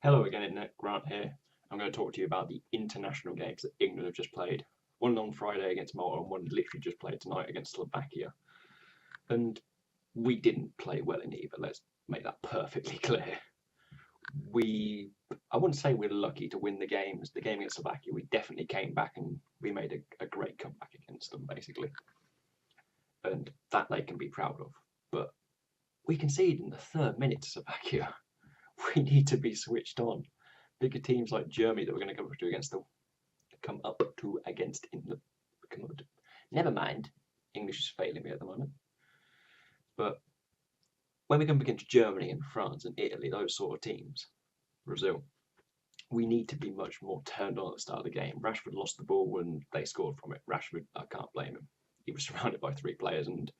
Hello again, Internet. Grant here. I'm going to talk to you about the international games that England have just played. One on Friday against Malta and one literally just played tonight against Slovakia. And we didn't play well in either, let's make that perfectly clear. I wouldn't say we're lucky to win the games. The game against Slovakia, we definitely came back and we made a great comeback against them, basically. And that they can be proud of. But we conceded in the 3rd minute to Slovakia. We need to be switched on. Bigger teams like Germany that we're going to come up to against England. Never mind, English is failing me at the moment. But when we come up against Germany and France and Italy, those sort of teams, Brazil, we need to be much more turned on at the start of the game. Rashford lost the ball when they scored from it. Rashford, I can't blame him. He was surrounded by 3 players and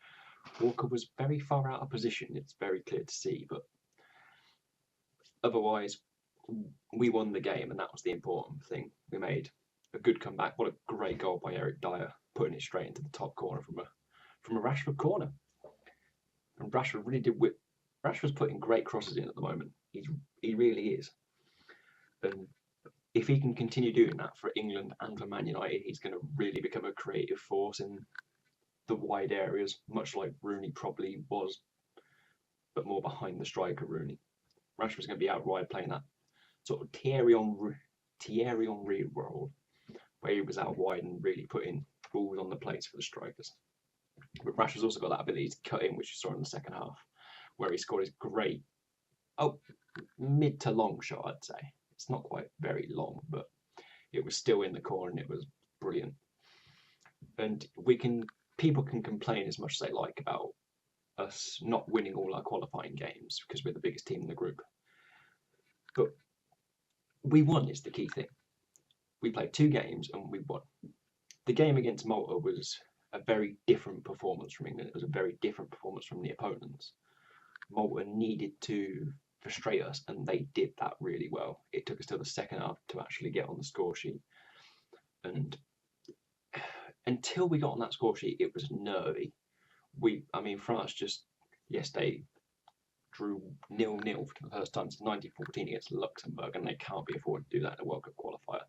Walker was very far out of position. It's very clear to see, but otherwise, we won the game, and that was the important thing. We made a good comeback. What a great goal by Eric Dyer, putting it straight into the top corner from a Rashford corner. And Rashford really did whip. Rashford's putting great crosses in at the moment. He really is. And if he can continue doing that for England and for Man United, he's going to really become a creative force in the wide areas, much like Rooney probably was, but more behind the striker Rooney. Rashford's going to be out wide playing that sort of Thierry Henry role, where he was out wide and really putting balls on the plates for the strikers. But Rashford's also got that ability to cut in, which you saw in the second half, where he scored his great, mid to long shot, I'd say. It's not quite very long, but it was still in the corner and it was brilliant. And people can complain as much as they like about us not winning all our qualifying games because we're the biggest team in the group. But we won is the key thing. We played 2 games and we won. The game against Malta was a very different performance from England. It was a very different performance from the opponents. Malta needed to frustrate us and they did that really well. It took us till the second half to actually get on the score sheet. And until we got on that score sheet, it was nervy. France just yesterday drew 0-0 for the first time since 1914 against Luxembourg, and they can't be afforded to do that in a World Cup qualifier.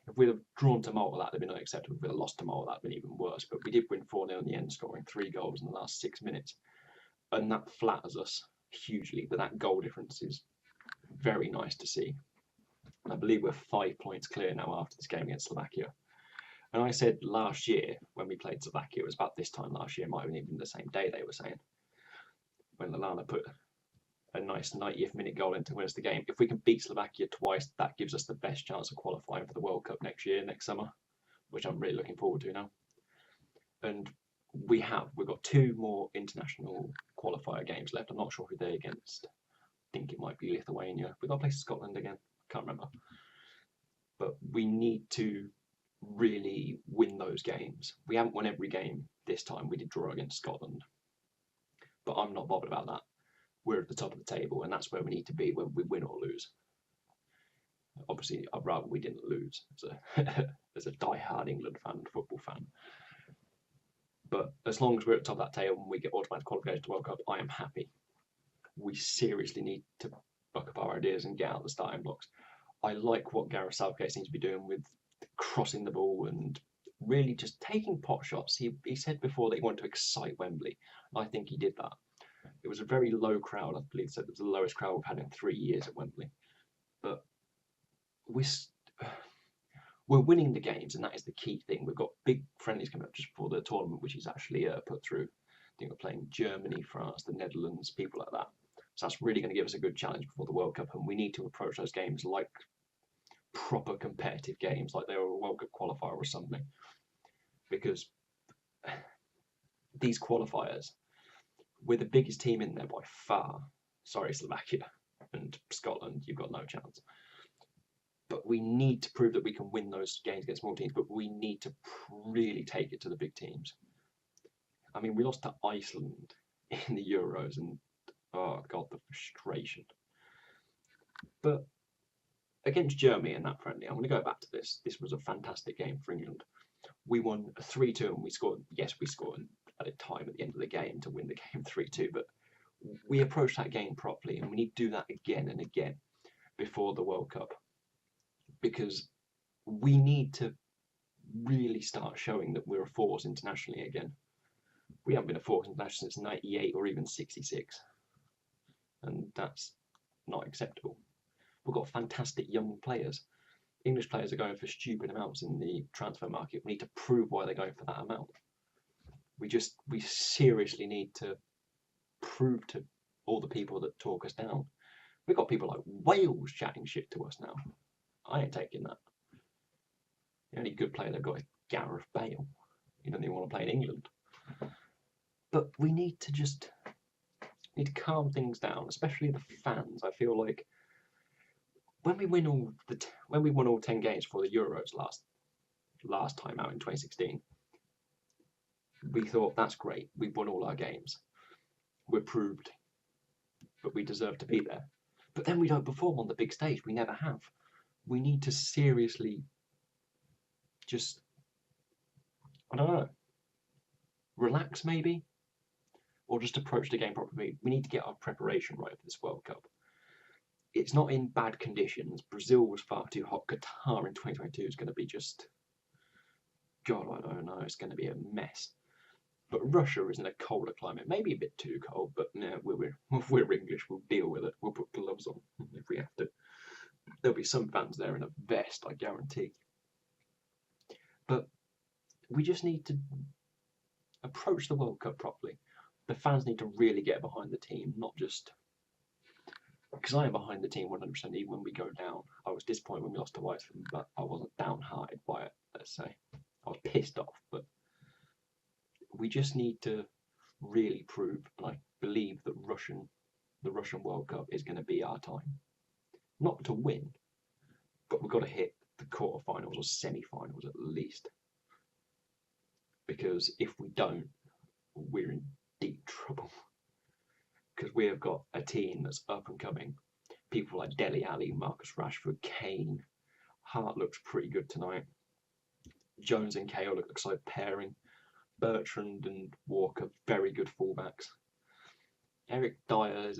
If we'd have drawn to Malta, that would have been unacceptable. If we'd have lost to Malta, that would have been even worse. But we did win 4-0 in the end, scoring 3 goals in the last 6 minutes. And that flatters us hugely, but that goal difference is very nice to see. And I believe we're 5 points clear now after this game against Slovakia. And I said last year, when we played Slovakia, it was about this time last year, it might have even been the same day they were saying, when Lallana put a nice 90th minute goal in to win us the game. If we can beat Slovakia twice, that gives us the best chance of qualifying for the World Cup next summer, which I'm really looking forward to now. And we've got 2 more international qualifier games left. I'm not sure who they're against. I think it might be Lithuania. We've got to play Scotland again. Can't remember. But we need to really win those games. We haven't won every game this time. We did draw against Scotland. But I'm not bothered about that. We're at the top of the table, and that's where we need to be, whether we win or lose. Obviously, I'd rather we didn't lose as a die-hard England fan and football fan. But as long as we're at the top of that table and we get automatic qualification to World Cup, I am happy. We seriously need to buck up our ideas and get out the starting blocks. I like what Gareth Southgate seems to be doing with crossing the ball and really just taking pot shots. He said before that he wanted to excite Wembley. I think he did that. It was a very low crowd. I believe it was the lowest crowd we've had in 3 years at Wembley. But we're winning the games, and that is the key thing. We've got big friendlies coming up just before the tournament, which is actually put through. I think we're playing Germany, France, the Netherlands, people like that. So that's really going to give us a good challenge before the World Cup, and we need to approach those games like proper competitive games, like they were a World Cup qualifier or something. Because these qualifiers, we're the biggest team in there by far. Sorry, Slovakia and Scotland, you've got no chance. But we need to prove that we can win those games against small teams, but we need to really take it to the big teams. I mean, we lost to Iceland in the Euros, and oh God, the frustration. But against Germany in that friendly, I'm going to go back to this. This was a fantastic game for England. We won 3-2 and we scored. Yes, we scored at a time at the end of the game to win the game 3-2, but we approached that game properly, and we need to do that again and again. before the World Cup, because we need to really start showing that we're a force internationally again. We haven't been a force internationally since '98 or even '66, and that's not acceptable. We've got fantastic young players. English players are going for stupid amounts in the transfer market. We need to prove why they're going for that amount. We seriously need to prove to all the people that talk us down. We've got people like Wales chatting shit to us now. I ain't taking that. The only good player they've got is Gareth Bale. He doesn't even want to play in England. But we need to calm things down, especially the fans. I feel like when we won all 10 games for the Euros last time out in 2016, we thought that's great. We've won all our games. We're proved, but we deserve to be there. But then we don't perform on the big stage. We never have. We need to seriously just, I don't know, relax maybe, or just approach the game properly. We need to get our preparation right for this World Cup. It's not in bad conditions. Brazil was far too hot. Qatar in 2022 is going to be just, God, I don't know. It's going to be a mess. But Russia is in a colder climate, maybe a bit too cold, but no, we're English, we'll deal with it. We'll put gloves on if we have to. There'll be some fans there in a vest, I guarantee. But we just need to approach the World Cup properly. The fans need to really get behind the team, not just... Because I am behind the team 100% even when we go down. I was disappointed when we lost to Iceland, but I wasn't downhearted by it, let's say. I was pissed off, but we just need to really prove, and I believe that the Russian World Cup is going to be our time. Not to win, but we've got to hit the quarterfinals or semi-finals at least. Because if we don't, we're in deep trouble. Because we have got a team that's up and coming. People like Dele Alli, Marcus Rashford, Kane. Hart looks pretty good tonight. Jones and Cahill looks like pairing. Bertrand and Walker, very good fullbacks. Eric Dyer,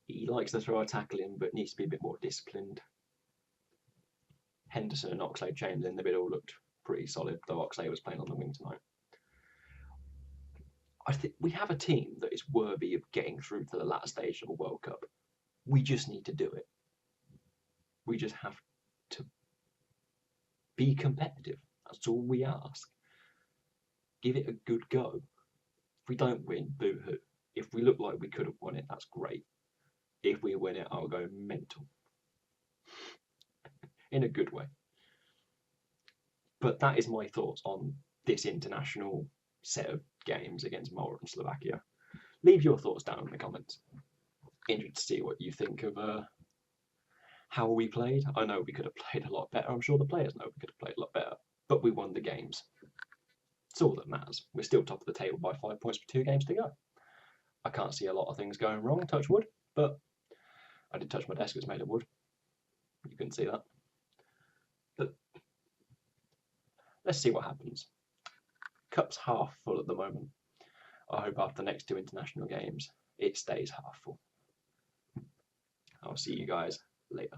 he likes to throw a tackle in, but needs to be a bit more disciplined. Henderson and Oxlade-Chamberlain in the middle looked pretty solid, though Oxlade was playing on the wing tonight. I think we have a team that is worthy of getting through to the latter stage of a World Cup. We just need to do it. We just have to be competitive. That's all we ask. Give it a good go. If we don't win, boo-hoo. If we look like we could have won it, that's great. If we win it, I'll go mental. In a good way. But that is my thoughts on this international set of games against Malta and Slovakia. Leave your thoughts down in the comments. Interested to see what you think of how we played. I know we could have played a lot better. I'm sure the players know we could have played a lot better. But we won the games. It's all that matters. We're still top of the table by 5 points with 2 games to go. I can't see a lot of things going wrong, touch wood, but I did touch my desk, it's made of wood. You couldn't see that. But let's see what happens. Cup's half full at the moment. I hope after the next 2 international games, it stays half full. I'll see you guys later.